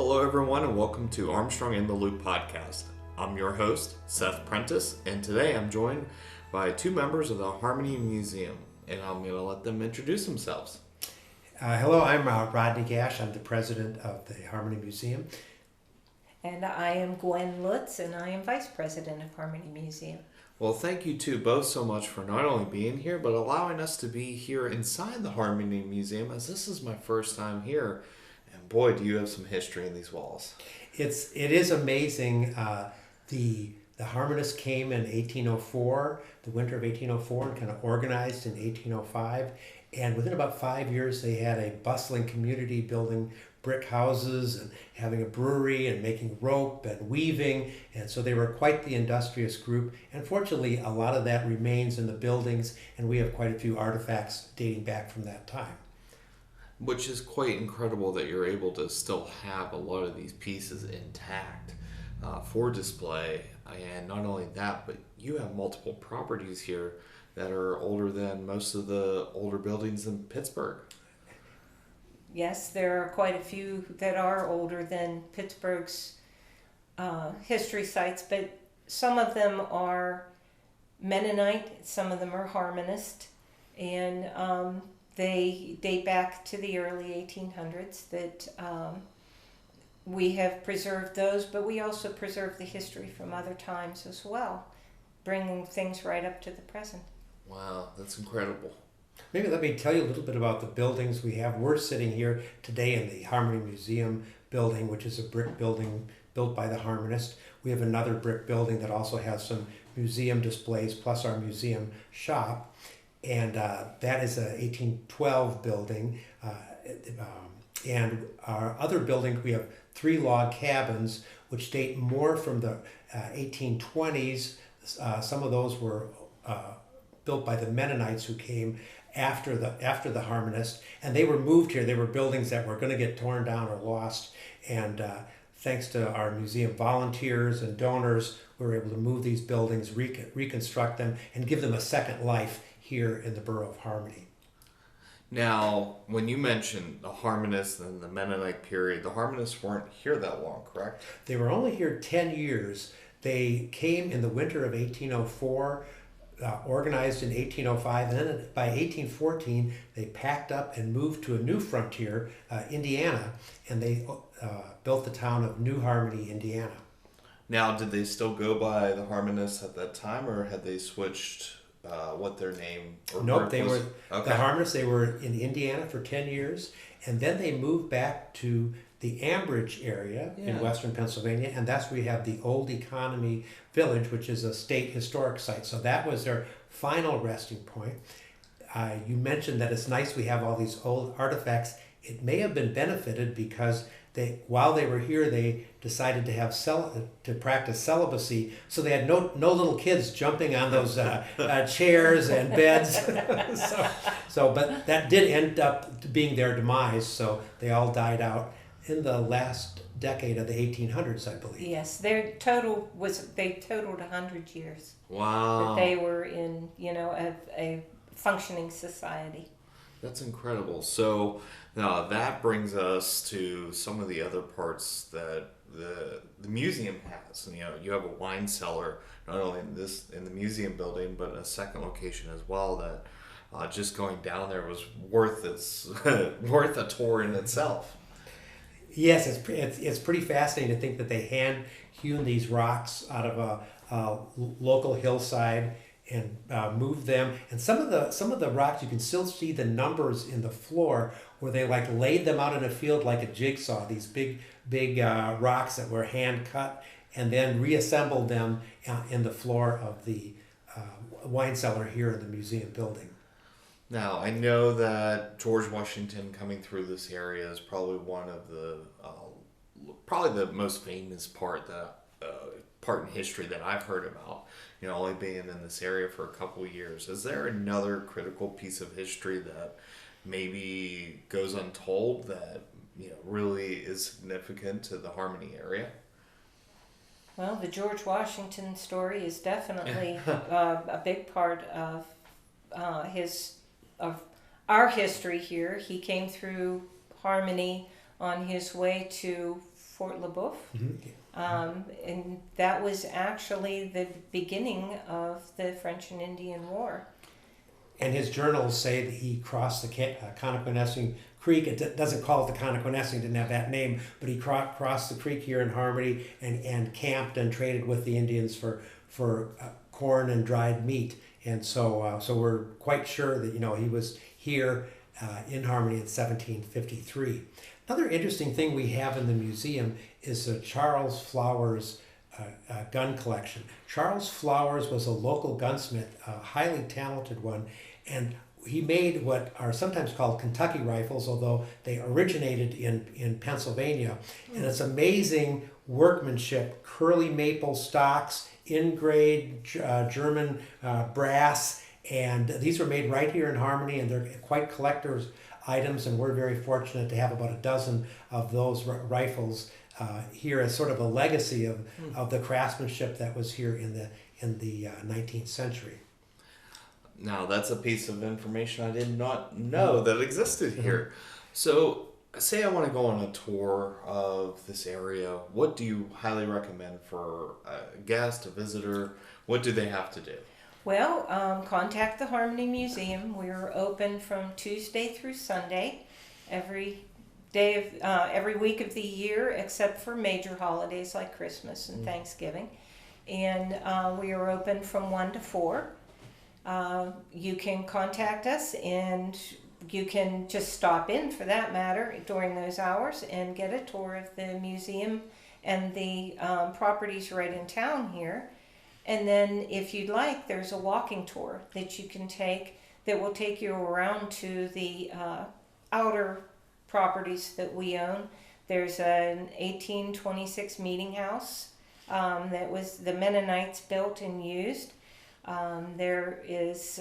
Hello, everyone, and welcome to Armstrong in the Loop podcast. I'm your host, Seth Prentice, and today I'm joined by two members of the Harmony Museum, and I'm going to let them introduce themselves. Hello, I'm Rodney Gasch. I'm the president of the Harmony Museum. And I am Gwen Lutz, and I am vice president of Harmony Museum. Well, thank you two both so much for not only being here, but allowing us to be here inside the Harmony Museum, as this is my first time here. And boy, do you have some history in these walls. It is amazing. The harmonists came in 1804, the winter of 1804, and kind of organized in 1805. And within about 5 years, they had a bustling community building brick houses and having a brewery and making rope and weaving. And so they were quite the industrious group. And fortunately, a lot of that remains in the buildings, and we have quite a few artifacts dating back from that time. Which is quite incredible that you're able to still have a lot of these pieces intact for display. And not only that, but you have multiple properties here that are older than most of the older buildings in Pittsburgh. Yes, there are quite a few that are older than Pittsburgh's history sites, but some of them are Mennonite, some of them are Harmonist, and they date back to the early 1800s that we have preserved those, but we also preserve the history from other times as well, bringing things right up to the present. Wow, that's incredible. Maybe let me tell you a little bit about the buildings we have. We're sitting here today in the Harmony Museum building, which is a brick building built by the harmonist. We have another brick building that also has some museum displays plus our museum shop. And that is a 1812 building. And our other building, we have 3 log cabins, which date more from the 1820s. Some of those were built by the Mennonites who came after the harmonist, and they were moved here. They were buildings that were going to get torn down or lost, and thanks to our museum volunteers and donors, we were able to move these buildings, reconstruct them, and give them a second life here in the borough of Harmony. Now, when you mentioned the Harmonists and the Mennonite period, the Harmonists weren't here that long, correct? They were only here 10 years. They came in the winter of 1804, organized in 1805, and then by 1814 they packed up and moved to a new frontier, Indiana, and they built the town of New Harmony, Indiana. Now, did they still go by the Harmonists at that time, or had they switched what their name or Nope, they was? were Okay. the Harmonists. They were in Indiana for 10 years, and then they moved back to the Ambridge area in western Pennsylvania, and that's where we have the Old Economy Village, which is a state historic site. So that was their final resting point. You mentioned that it's nice we have all these old artifacts. It may have been benefited because while they were here, they decided to have to practice celibacy, so they had no little kids jumping on those chairs and beds. But that did end up being their demise. So they all died out in the last decade of the 1800s, I believe. Yes, they totaled 100 years. Wow. That they were in, a functioning society. That's incredible. So now that brings us to some of the other parts that the museum has. And, you have a wine cellar, not only in the museum building, but a second location as well that just going down there was worth worth a tour in itself. Yes, it's pretty fascinating to think that they hand-hewn these rocks out of a local hillside and moved them. And some of the rocks, you can still see the numbers in the floor where they laid them out in a field like a jigsaw. These big rocks that were hand cut, and then reassembled them in the floor of the wine cellar here in the museum building. Now, I know that George Washington coming through this area is probably one of probably the most famous part in history that I've heard about, only being in this area for a couple of years. Is there another critical piece of history that maybe goes untold that, really is significant to the Harmony area? Well, the George Washington story is definitely a big part of our history here. He came through Harmony on his way to Fort LeBoeuf. Mm-hmm. And that was actually the beginning of the French and Indian War. And his journals say that he crossed the Connoquenessing Creek. It doesn't call it the Connoquenessing, didn't have that name, but he crossed the creek here in Harmony and camped and traded with the Indians for corn and dried meat. And so we're quite sure that he was here in Harmony in 1753. Another interesting thing we have in the museum is Charles Flowers' gun collection. Charles Flowers was a local gunsmith, a highly talented one, and he made what are sometimes called Kentucky rifles, although they originated in Pennsylvania. And it's amazing workmanship, curly maple stocks, in-grade German brass, and these were made right here in Harmony, and they're quite collector's items, and we're very fortunate to have about a dozen of those rifles here as sort of a legacy of the craftsmanship that was here in the 19th century. Now, that's a piece of information I did not know that existed here. So, say I want to go on a tour of this area. What do you highly recommend for a guest, a visitor? What do they have to do? Well, contact the Harmony Museum. We're open from Tuesday through Sunday, every day of every week of the year, except for major holidays like Christmas and Thanksgiving. And we are open from 1 to 4. You can contact us, and you can just stop in, for that matter, during those hours and get a tour of the museum and the properties right in town here. And then if you'd like, there's a walking tour that you can take that will take you around to the outer properties that we own. There's an 1826 meeting house that was the Mennonites built and used. There is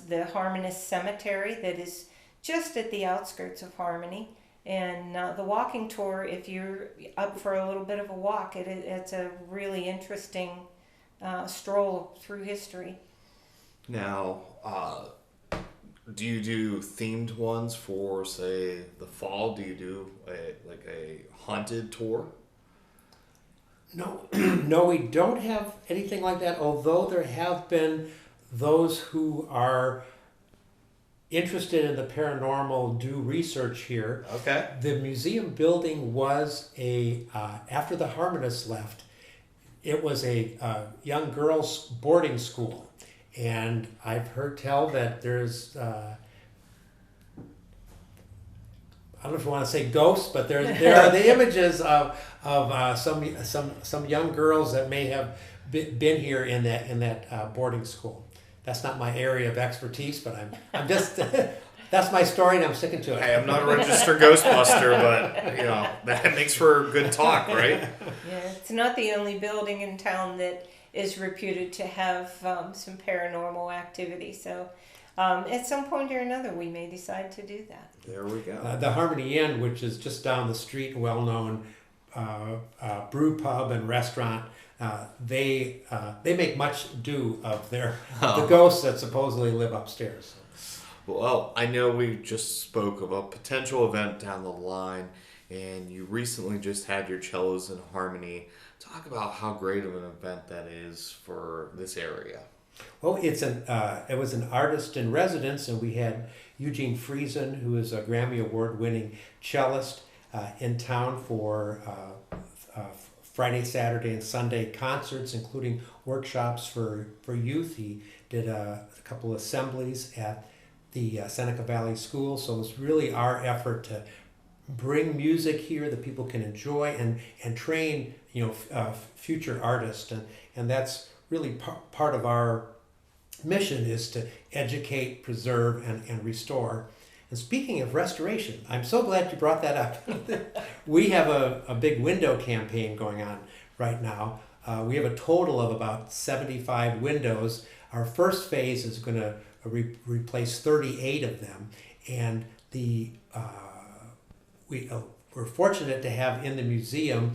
the Harmonist Cemetery that is just at the outskirts of Harmony. And the walking tour, if you're up for a little bit of a walk, it's a really interesting stroll through history. Now, do you do themed ones for, say, the fall? Do you do a haunted tour? No, no, we don't have anything like that, although there have been those who are interested in the paranormal do research here. Okay. The museum building was after the Harmonists left, it was a young girls' boarding school. And I've heard tell that there's, I don't know if you want to say ghosts, but there are the images of some young girls that may have been here in that boarding school. That's not my area of expertise, but I'm just that's my story, and I'm sticking to it. Hey, I'm not a registered Ghostbuster, but that makes for good talk, right? Yeah, it's not the only building in town that is reputed to have some paranormal activity. So at some point or another, we may decide to do that. There we go. The Harmony Inn, which is just down the street, well-known brew pub and restaurant, they make much do of the ghosts that supposedly live upstairs. Well, I know we just spoke of a potential event down the line, and you recently just had your Cellos in Harmony. Talk about how great of an event that is for this area. Well, it was an artist in residence, and we had Eugene Friesen, who is a Grammy Award-winning cellist, in town for Friday, Saturday, and Sunday concerts, including workshops for youth. He did a couple of assemblies at the Seneca Valley School, so it's really our effort to bring music here that people can enjoy and train future artists, and that's really part of our mission, is to educate, preserve, and restore. And speaking of restoration, I'm so glad you brought that up. We have a big window campaign going on right now. We have a total of about 75 windows. Our first phase is going to replace 38 of them, and we're fortunate to have in the museum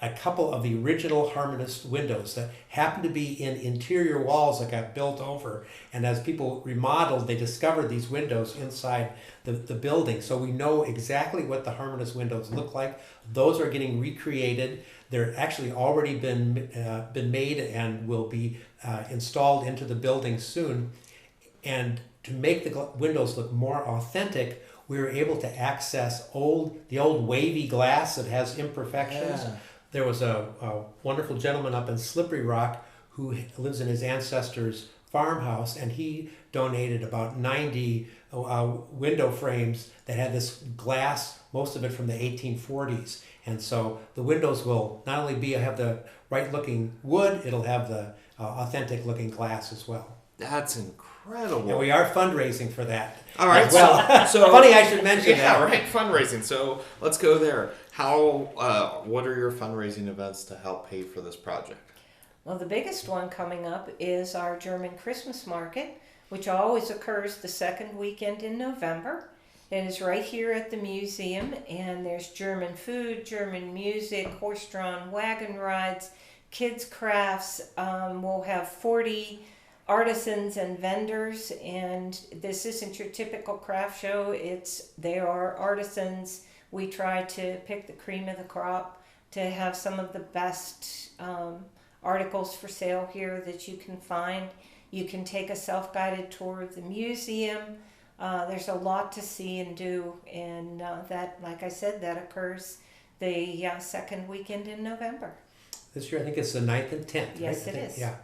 a couple of the original Harmonist windows that happened to be in interior walls that got built over. And as people remodeled, they discovered these windows inside the building. So we know exactly what the Harmonist windows look like. Those are getting recreated. They're actually already been made and will be installed into the building soon. And to make the windows look more authentic, we were able to access the old wavy glass that has imperfections. Yeah. There was a wonderful gentleman up in Slippery Rock who lives in his ancestors' farmhouse, and he donated about 90 window frames that had this glass, most of it from the 1840s. And so the windows will not only have the right looking wood, it'll have the authentic looking glass as well. That's incredible. And we are fundraising for that. All right. Well, So funny I should mention that. Yeah, right. Fundraising. So let's go there. What are your fundraising events to help pay for this project? Well, the biggest one coming up is our German Christmas market, which always occurs the second weekend in November. It is right here at the museum, and there's German food, German music, horse-drawn wagon rides, kids' crafts. We'll have 40 artisans and vendors, and this isn't your typical craft show. They are artisans. We try to pick the cream of the crop to have some of the best articles for sale here that you can find. You can take a self-guided tour of the museum. There's a lot to see and do, and that, like I said, that occurs the second weekend in November. This year I think it's the 9th and 10th. Yes, right? it is. Yeah.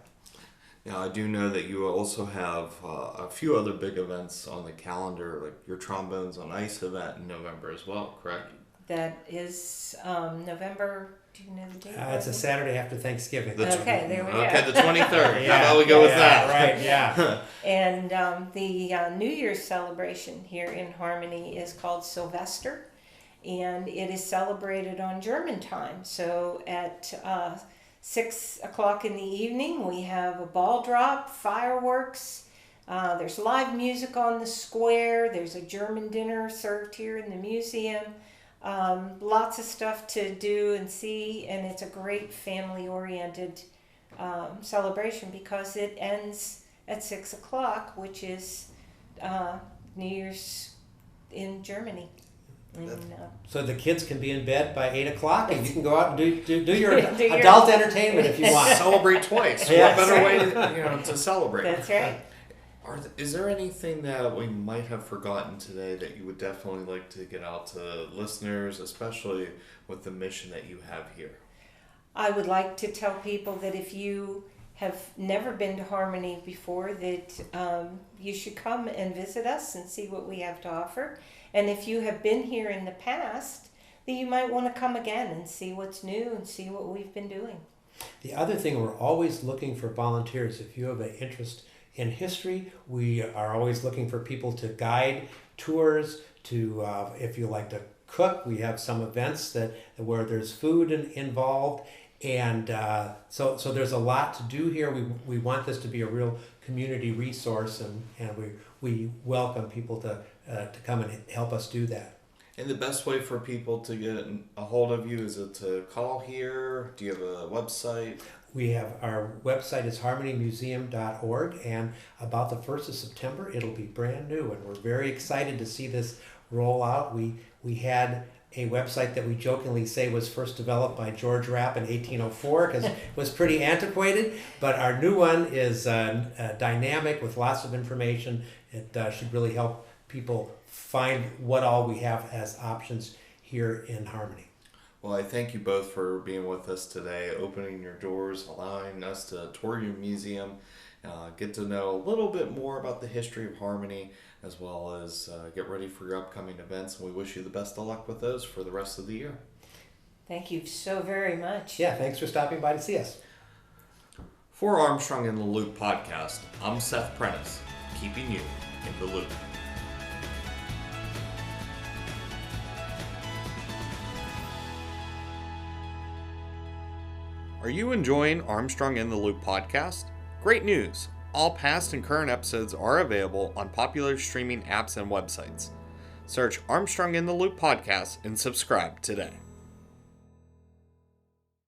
Now, I do know that you also have a few other big events on the calendar, like your Trombones on Ice event in November as well, correct? That is November. Do you know the date? It's a Saturday after Thanksgiving. Okay, there we go. Okay, the 23rd. How about we go with that? Right, yeah. And the New Year's celebration here in Harmony is called Sylvester, and it is celebrated on German time. So at 6 o'clock in the evening, we have a ball drop, fireworks. There's live music on the square. There's a German dinner served here in the museum. Lots of stuff to do and see, and it's a great family-oriented celebration because it ends at 6 o'clock, which is New Year's in Germany. And, So the kids can be in bed by 8 o'clock, and you can go out and do your your- adult entertainment if you want. Celebrate twice. Yes. What better way to celebrate? That's right. Is there anything that we might have forgotten today that you would definitely like to get out to listeners, especially with the mission that you have here? I would like to tell people that if you have never been to Harmony before, that you should come and visit us and see what we have to offer. And if you have been here in the past, that you might want to come again and see what's new and see what we've been doing. The other thing, we're always looking for volunteers. If you have an interest in history, we are always looking for people to guide tours. If you like to cook, we have some events where there's food involved, and so there's a lot to do here. We want this to be a real community resource, and we welcome people to come and help us do that. And the best way for people to get a hold of you, is it to call here? Do you have a website? We have our website is harmonymuseum.org, and about the 1st of September it'll be brand new, and we're very excited to see this roll out. We had a website that we jokingly say was first developed by George Rapp in 1804 because it was pretty antiquated, but our new one is dynamic with lots of information. It should really help people find what all we have as options here in Harmony. Well, I thank you both for being with us today, opening your doors, allowing us to tour your museum, get to know a little bit more about the history of Harmony, as well as get ready for your upcoming events. And we wish you the best of luck with those for the rest of the year. Thank you so very much. Yeah, thanks for stopping by to see us. For Armstrong in the Loop podcast, I'm Seth Prentice, keeping you in the loop. Are you enjoying Armstrong in the Loop podcast? Great news! All past and current episodes are available on popular streaming apps and websites. Search Armstrong in the Loop podcast and subscribe today.